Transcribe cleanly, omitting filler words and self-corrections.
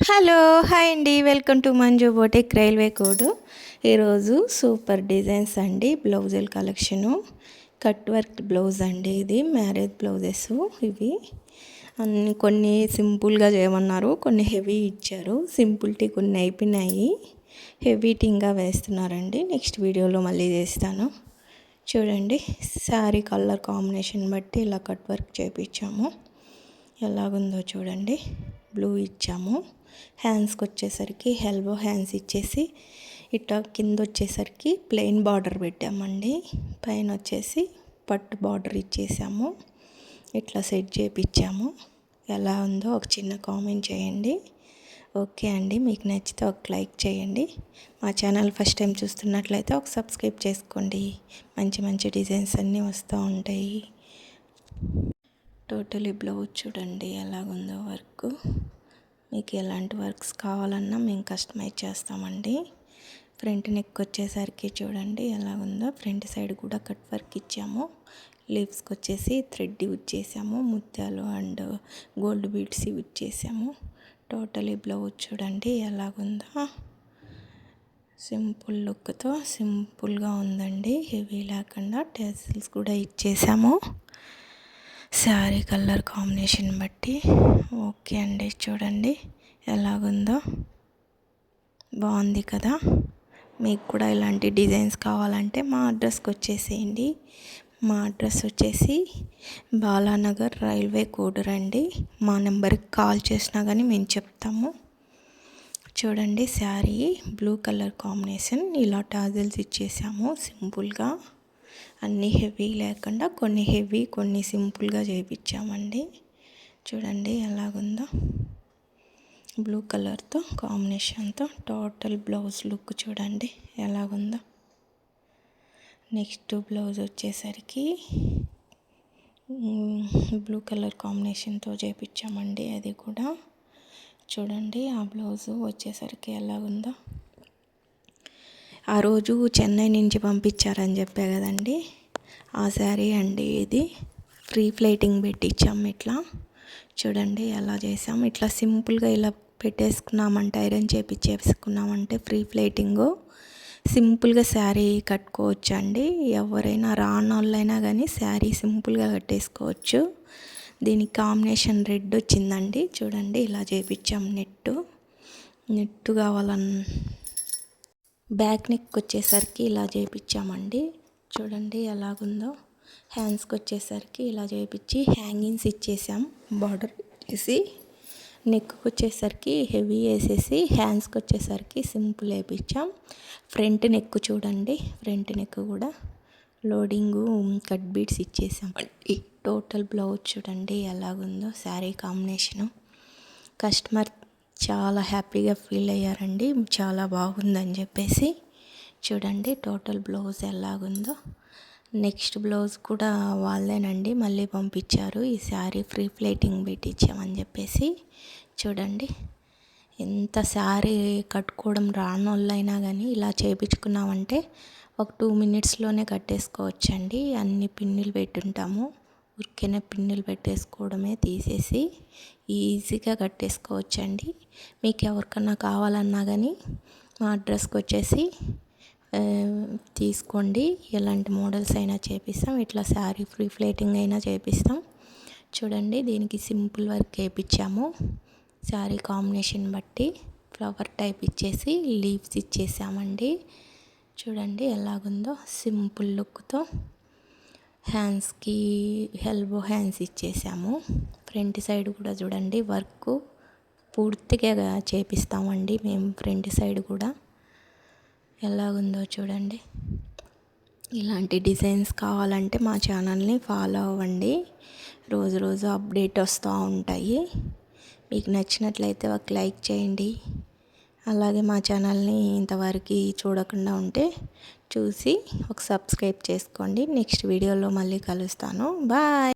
Hello hi అండి, welcome to Manju boutique railway code. ఈరోజు super designs అండి, బ్లౌజుల కలెక్షను. కట్ వర్క్ బ్లౌజ్ అండి, ఇది మ్యారేజ్ బ్లౌజెస్. ఇవి కొన్ని సింపుల్గా చేయమన్నారు, కొన్ని హెవీ ఇచ్చారు. సింపుల్టీ కొన్ని అయిపోయినాయి, హెవీటింగ్గా వేస్తున్నారండి. నెక్స్ట్ వీడియోలో మళ్ళీ చేస్తాను. చూడండి, శారీ కలర్ కాంబినేషన్ బట్టి ఇలా కట్ వర్క్ చేయించాము. ఎలాగుందో చూడండి. బ్లూ ఇచ్చాము. హ్యాండ్స్కి వచ్చేసరికి ఎల్బో హ్యాండ్స్ ఇచ్చేసి ఇట్లా కింద వచ్చేసరికి ప్లెయిన్ బార్డర్ పెట్టామండి. పైన వచ్చేసి పట్టు బార్డర్ ఇచ్చేసాము. ఇట్లా సెట్ చేయించాము. ఎలా ఉందో ఒక చిన్న కామెంట్ చేయండి. ఓకే అండి, మీకు నచ్చితే ఒక లైక్ చేయండి. మా ఛానల్ ఫస్ట్ టైం చూస్తున్నట్లయితే ఒక సబ్స్క్రైబ్ చేసుకోండి. మంచి మంచి డిజైన్స్ అన్నీ వస్తూ ఉంటాయి. టోటలీ బ్లౌజ్ చూడండి ఎలాగుందో వర్క్. మీకు ఎలాంటి వర్క్స్ కావాలన్నా మేము కస్టమైజ్ చేస్తామండి. ఫ్రంట్ నెక్ వచ్చేసరికి చూడండి ఎలాగుందో. ఫ్రంట్ సైడ్ కూడా కట్ వర్క్ ఇచ్చాము. లీవ్స్కి వచ్చేసి థ్రెడ్ యూజ్ చేసాము. ముత్యాలు అండ్ గోల్డ్ బీడ్స్ యూజ్ చేసాము. టోటలీ బ్లౌజ్ చూడండి ఎలాగుందో. సింపుల్ లుక్తో సింపుల్గా ఉందండి, హెవీ లేకుండా. టెసిల్స్ కూడా ఇచ్చేసాము శారీ కలర్ కాంబినేషన్ బట్టి. ఓకే అండి, చూడండి ఎలాగుందో, బాగుంది కదా. మీకు కూడా ఇలాంటి డిజైన్స్ కావాలంటే మా అడ్రస్కి వచ్చేసేయండి. మా అడ్రస్ వచ్చేసి బాలానగర్ రైల్వే కోడ్ రండి. మా నెంబర్కి కాల్ చేసినా కానీ మేము చెప్తాము. చూడండి, శారీ బ్లూ కలర్ కాంబినేషన్, ఇలా టాజిల్స్ ఇచ్చేసాము సింపుల్గా. అన్నీ హెవీ లేకుండా కొన్ని హెవీ కొన్ని సింపుల్గా చేయించామండి. చూడండి ఎలాగుందో, బ్లూ కలర్తో కాంబినేషన్తో టోటల్ బ్లౌజ్ లుక్ చూడండి ఎలాగుందో. నెక్స్ట్ బ్లౌజ్ వచ్చేసరికి బ్లూ కలర్ కాంబినేషన్తో చేయించామండి. అది కూడా చూడండి, ఆ బ్లౌజు వచ్చేసరికి ఎలాగుందో. ఆ రోజు చెన్నై నుంచి పంపించారని చెప్పా కదండి, ఆ శారీ అండి ఇది. ఫ్రీ ఫ్లైటింగ్ పెట్టించాము. ఇట్లా చూడండి ఎలా చేసాము. ఇట్లా సింపుల్గా ఇలా పెట్టేసుకున్నామంటే, ఐరన్ చేపించేసుకున్నామంటే ఫ్రీ ఫ్లైటింగు సింపుల్గా శారీ కట్టుకోవచ్చు అండి. ఎవరైనా రానోళ్ళైనా కానీ శారీ సింపుల్గా కట్టేసుకోవచ్చు. దీనికి కాంబినేషన్ రెడ్ వచ్చిందండి. చూడండి ఇలా చేయించాం. నెట్టు బ్యాక్ నెక్ వచ్చేసరికి ఇలా చేయించామండి. చూడండి ఎలాగుందో. హ్యాండ్స్కి వచ్చేసరికి ఇలా చేయించి హ్యాంగింగ్స్ ఇచ్చేసాం. బార్డర్ వేసి నెక్కి వచ్చేసరికి హెవీ వేసేసి హ్యాండ్స్కి వచ్చేసరికి సింపుల్ వేయించాం. ఫ్రంట్ నెక్ చూడండి, ఫ్రంట్ నెక్ కూడా లోడింగు కట్ బీడ్స్ ఇచ్చేసామండి. టోటల్ బ్లౌజ్ చూడండి ఎలాగుందో. శారీ కాంబినేషను కస్టమర్ చాలా హ్యాపీగా ఫీల్ అయ్యారండి, చాలా బాగుందని చెప్పేసి. చూడండి టోటల్ బ్లౌజ్ ఎలాగుందో. నెక్స్ట్ బ్లౌజ్ కూడా వాళ్ళేనండి, మళ్ళీ పంపించారు. ఈ శారీ ఫ్రీ ఫ్లైటింగ్ పెట్టించామని చెప్పేసి. చూడండి ఎంత శారీ కట్టుకోవడం రానోళ్ళైనా కానీ ఇలా చేయించుకున్నామంటే ఒక 2 మినిట్స్లోనే కట్టేసుకోవచ్చండి. అన్ని పిన్నులు పెట్టుంటాము, ఉరికనే పిన్నులు పెట్టేసుకోవడమే, తీసేసి ఈజీగా కట్టేసుకోవచ్చండి. మీకు ఎవరికన్నా కావాలన్నా కానీ మా అడ్రస్కి వచ్చేసి తీసుకోండి. ఎలాంటి మోడల్స్ అయినా చేపిస్తాం. ఇట్లా శారీ ఫ్రీ ఫ్లైటింగ్ అయినా చేపిస్తాం. చూడండి, దీనికి సింపుల్ వర్క్ వేయించాము. శారీ కాంబినేషన్ బట్టి ఫ్లవర్ టైప్ ఇచ్చేసి లీవ్స్ ఇచ్చేసామండి. చూడండి ఎలాగుందో సింపుల్ లుక్తో. హ్యాండ్స్కి ఎల్బో హ్యాండ్స్ ఇచ్చేసాము. ఫ్రంట్ సైడ్ కూడా చూడండి వర్క్ పూర్తిగా చేపిస్తామండి మేము. ఫ్రంట్ సైడ్ కూడా ఎలాగుందో చూడండి. ఇలాంటి డిజైన్స్ కావాలంటే మా ఛానల్ని ఫాలో అవ్వండి. రోజు రోజు అప్డేట్ వస్తూ ఉంటాయి. మీకు నచ్చినట్లయితే ఒక లైక్ చేయండి. అలాగే మా ఛానల్ని ఇంతవరకు చూడకుండా ఉంటే చూసి ఒక సబ్స్క్రైబ్ చేసుకోండి. నెక్స్ట్ వీడియోలో మళ్ళీ కలుస్తాను. బాయ్.